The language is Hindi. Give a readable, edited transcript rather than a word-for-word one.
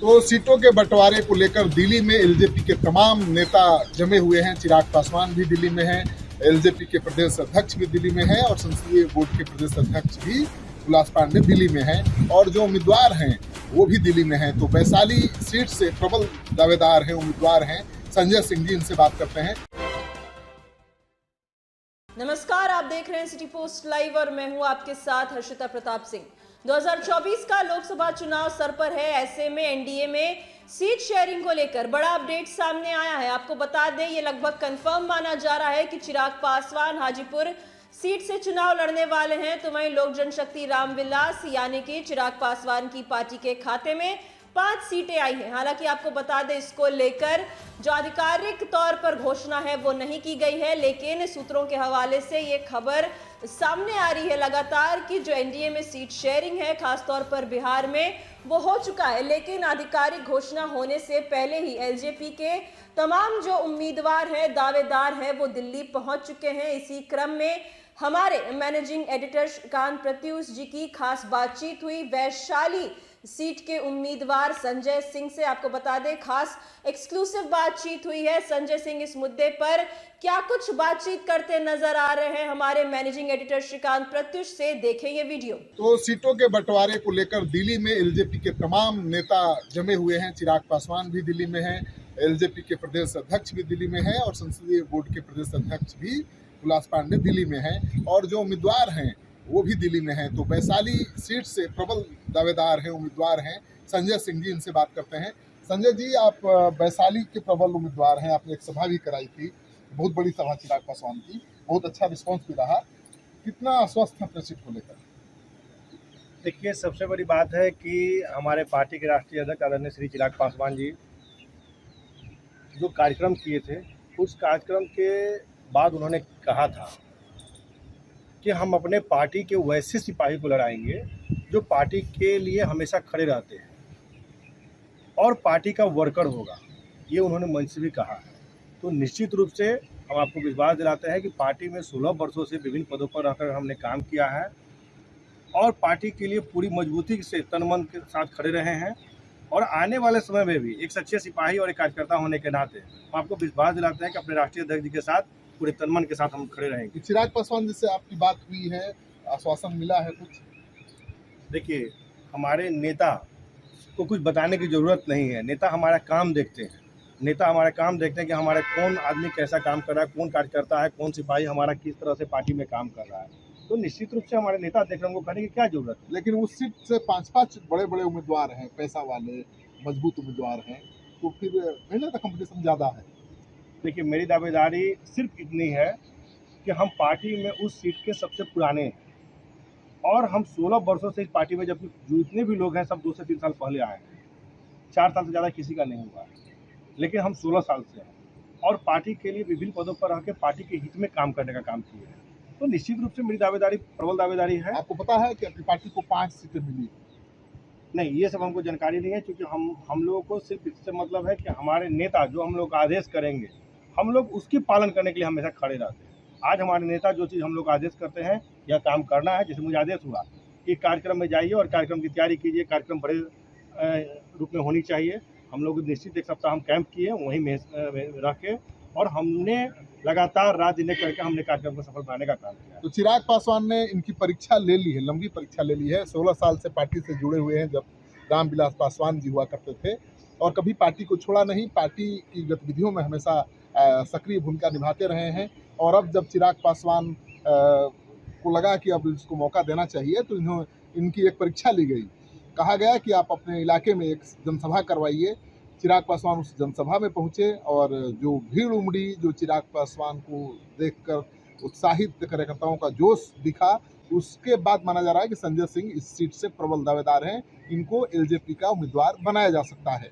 तो सीटों के बंटवारे को लेकर दिल्ली में एलजेपी के तमाम नेता जमे हुए हैं। चिराग पासवान भी दिल्ली में हैं, एलजेपी के प्रदेश अध्यक्ष भी दिल्ली में हैं और संसदीय बोर्ड के प्रदेश अध्यक्ष भी हुलास पांडे दिल्ली में हैं और जो उम्मीदवार हैं वो भी दिल्ली में हैं। तो वैशाली सीट से प्रबल दावेदार हैं, उम्मीदवार हैं संजय सिंह जी, इनसे बात करते हैं। नमस्कार, आप देख रहे हैं सिटी पोस्ट लाइव और मैं हूं आपके साथ हर्षिता प्रताप सिंह। 2024 का लोकसभा चुनाव सर पर है, ऐसे में एनडीए में सीट शेयरिंग को लेकर बड़ा अपडेट सामने आया है। आपको बता दें, ये लगभग कंफर्म माना जा रहा है कि चिराग पासवान हाजीपुर सीट से चुनाव लड़ने वाले हैं, तो वहीं लोक जनशक्ति रामविलास यानी कि चिराग पासवान की पार्टी के खाते में 5 सीटें आई हैं। हालांकि आपको बता दें, इसको लेकर जो आधिकारिक तौर पर घोषणा है वो नहीं की गई है, लेकिन सूत्रों के हवाले से ये खबर सामने आ रही है लगातार कि जो एनडीए में सीट शेयरिंग है, खासतौर पर बिहार में, वो हो चुका है। लेकिन आधिकारिक घोषणा होने से पहले ही एलजेपी के तमाम जो उम्मीदवार हैं, दावेदार हैं, वो दिल्ली पहुंच चुके हैं। इसी क्रम में हमारे मैनेजिंग एडिटर श्रीकांत प्रत्युष जी की खास बातचीत हुई वैशाली सीट के उम्मीदवार संजय सिंह से। आपको बता दें, खास एक्सक्लूसिव बातचीत हुई है। संजय सिंह इस मुद्दे पर क्या कुछ बातचीत करते नजर आ रहे हैं हमारे मैनेजिंग एडिटर श्रीकांत प्रत्युष से, देखें ये वीडियो। तो सीटों के बंटवारे को लेकर दिल्ली में एलजेपी के तमाम नेता जमे हुए हैं। चिराग पासवान भी दिल्ली में हैं, एलजेपी के प्रदेश अध्यक्ष भी दिल्ली में हैं और संसदीय बोर्ड के प्रदेश अध्यक्ष भी हुलास पांडे दिल्ली में हैं और जो उम्मीदवार हैं वो भी दिल्ली में हैं। तो वैशाली सीट से प्रबल दावेदार हैं, उम्मीदवार हैं संजय सिंह जी, इनसे बात करते हैं। संजय जी, आप वैशाली के प्रबल उम्मीदवार हैं, आपने एक सभा भी कराई थी, बहुत बड़ी सभा चिराग पासवान की, बहुत अच्छा रिस्पॉन्स भी रहा। कितना आश्वस्त हैं अपने सीट को लेकर? देखिए, सबसे बड़ी बात है कि हमारे पार्टी के राष्ट्रीय अध्यक्ष आदरणीय श्री चिराग पासवान जी जो कार्यक्रम किए थे, उस कार्यक्रम के बाद उन्होंने कहा था कि हम अपने पार्टी के वैसे सिपाही को लड़ाएंगे जो पार्टी के लिए हमेशा खड़े रहते हैं और पार्टी का वर्कर होगा। ये उन्होंने मंच से भी कहा है। तो निश्चित रूप से हम आपको विश्वास दिलाते हैं कि पार्टी में 16 वर्षों से विभिन्न पदों पर रहकर हमने काम किया है और पार्टी के लिए पूरी मजबूती से तन मन के साथ खड़े रहे हैं और आने वाले समय में भी एक सच्चे सिपाही और एक कार्यकर्ता होने के नाते हम आपको विश्वास दिलाते हैं कि अपने राष्ट्रीय अध्यक्ष जी के साथ पूरे तन मन के साथ हम खड़े रहेंगे। चिराग पासवान जी से आपकी बात हुई है, आश्वासन मिला है कुछ? देखिए, हमारे नेता को कुछ बताने की ज़रूरत नहीं है। नेता हमारा काम देखते हैं, नेता हमारा काम देखते हैं कि हमारे कौन आदमी कैसा काम कर रहा है, कौन कार्यकर्ता है, कौन सिपाही हमारा किस तरह से पार्टी में काम कर रहा है। तो निश्चित रूप से हमारे नेता देख रहे हैं, उनको कहने की क्या जरूरत है। लेकिन उस सीट से 5-5 बड़े-बड़े उम्मीदवार हैं, पैसा वाले मजबूत उम्मीदवार हैं, तो फिर कहीं ना कंपटीशन ज़्यादा है। देखिए, मेरी दावेदारी सिर्फ इतनी है कि हम पार्टी में उस सीट के सबसे पुराने हैं और हम 16 वर्षों से इस पार्टी में, जबकि जितने भी लोग हैं सब 2 से 3 साल पहले आए हैं, 4 साल से ज़्यादा किसी का नहीं हुआ है, लेकिन हम 16 साल से हैं और पार्टी के लिए विभिन्न पदों पर रह के पार्टी के हित में काम करने का काम किए हैं। तो निश्चित रूप से मेरी दावेदारी प्रबल दावेदारी है। आपको पता है कि अपनी पार्टी को 5 सीटें मिली? नहीं, ये सब हमको जानकारी नहीं है, क्योंकि हम लोगों को सिर्फ इससे मतलब है कि हमारे नेता जो हम लोग आदेश करेंगे, हम लोग उसकी पालन करने के लिए हमेशा खड़े रहते हैं। आज हमारे नेता जो चीज़ हम लोग आदेश करते हैं, यह काम करना है। जैसे मुझे आदेश हुआ कि कार्यक्रम में जाइए और कार्यक्रम की तैयारी कीजिए, कार्यक्रम बड़े रूप में होनी चाहिए। हम लोग निश्चित 1 सप्ताह हम कैंप किए, वहीं में रह के, और हमने लगातार रात दिन करके हमने कार्यक्रम को सफल बनाने का काम किया। तो चिराग पासवान ने इनकी परीक्षा ले ली है, लंबी परीक्षा ले ली है। 16 साल से पार्टी से जुड़े हुए हैं, जब रामविलास पासवान जी हुआ करते थे, और कभी पार्टी को छोड़ा नहीं, पार्टी की गतिविधियों में हमेशा सक्रिय भूमिका निभाते रहे हैं। और अब जब चिराग पासवान को लगा कि अब इसको मौका देना चाहिए, तो इनकी एक परीक्षा ली गई। कहा गया कि आप अपने इलाके में एक जनसभा करवाइए। चिराग पासवान उस जनसभा में पहुंचे और जो भीड़ उमड़ी, जो चिराग पासवान को देखकर उत्साहित कार्यकर्ताओं का जोश दिखा, उसके बाद माना जा रहा है कि संजय सिंह इस सीट से प्रबल दावेदार हैं। इनको एलजेपी का उम्मीदवार बनाया जा सकता है।